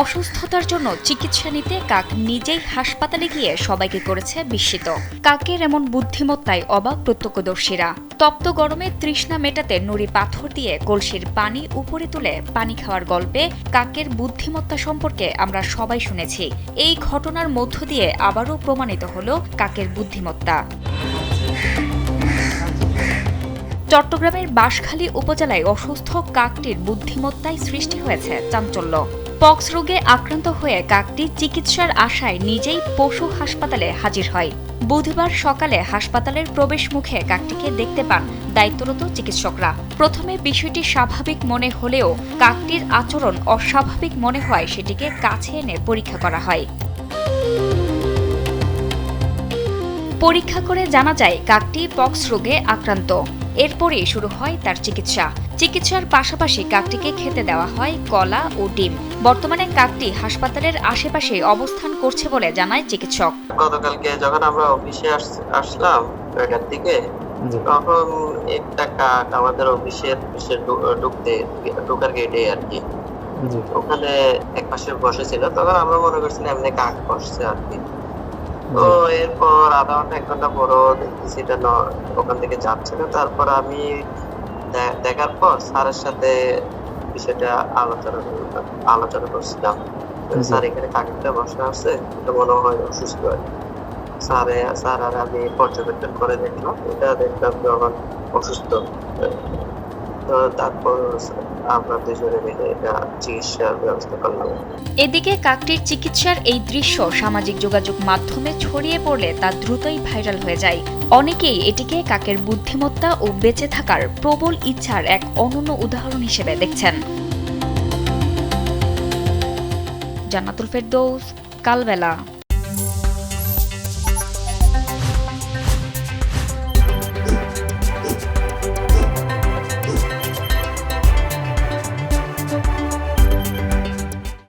অসুস্থতার জন্য চিকিৎসা নিতে কাক নিজেই হাসপাতালে গিয়ে সবাইকে করেছে বিস্মিত। কাকের এমন বুদ্ধিমত্তায় অবাক প্রত্যক্ষদর্শীরা। তপ্ত গরমে তৃষ্ণা মেটাতে নুড়ি পাথর দিয়ে কলসির পানি উপরে তুলে পানি খাওয়ার গল্পে কাকের বুদ্ধিমত্তা সম্পর্কে আমরা সবাই শুনেছি। এই ঘটনার মধ্য দিয়ে আবারও প্রমাণিত হলো কাকের বুদ্ধিমত্তা। চট্টগ্রামের বাঁশখালী উপজেলায় অসুস্থ কাকটির বুদ্ধিমত্তায় সৃষ্টি হয়েছে চাঞ্চল্য। পক্স রোগে আক্রান্ত হয়ে কাকটি চিকিৎসার আশায় নিজেই পশু হাসপাতালে হাজির হয়। বুধবার সকালে হাসপাতালের প্রবেশ মুখে কাকটিকে দেখতে পান দায়িত্বরত চিকিৎসকরা। প্রথমে বিষয়টি স্বাভাবিক মনে হলেও কাকটির আচরণ অস্বাভাবিক মনে হয় সেটিকে কাছে এনে পরীক্ষা করা হয়। পরীক্ষা করে জানা যায় কাকটি পক্স রোগে আক্রান্ত। এরপরই শুরু হয় তার চিকিৎসার পাশাপাশি কাকটিকে খেতে দেওয়া হয় কলা ও ডিম। বর্তমানে কাকটি হাসপাতালের আশেপাশে অবস্থান করছে বলে জানায় চিকিৎসক। গতকালকে যখন আমরা অফিসে আসলাম 9টার দিকে, তখন একটা কাক আমাদের অফিসের ঢোকার গেটে আর কি, ওখানে এক পাশে বসেছিল। তখন আমরা মনে করছিলাম এমনি কাক বসছে আর কি। তো এরপর আধা ঘন্টা 1 ঘন্টা পরও দেখতেছি এটা ওখান থেকে যাচ্ছে না। তারপর আমি দেখার পর স্যারের সাথে বিষয়টা আলোচনা করছিলাম। স্যার এখানে কাকটা বসে আছে, এটা মনে হয় অসুস্থ আর কি। স্যার আর আমি পর্যবেক্ষণ করে দেখলাম যখন অসুস্থ। তো তারপর আমরা দুজনে মিলে এটা চিকিৎসার ব্যবস্থা করলাম। এদিকে কাকটির চিকিৎসার এই দৃশ্য সামাজিক যোগাযোগ মাধ্যমে ছড়িয়ে পড়লে তা দ্রুতই ভাইরাল হয়ে যায়। অনেকেই এটিকে কাকের বুদ্ধিমত্তা ও বেঁচে থাকার প্রবল ইচ্ছার এক অনন্য উদাহরণ হিসেবে দেখছেন। জান্নাতুল ফেরদৌস, কালবেলা।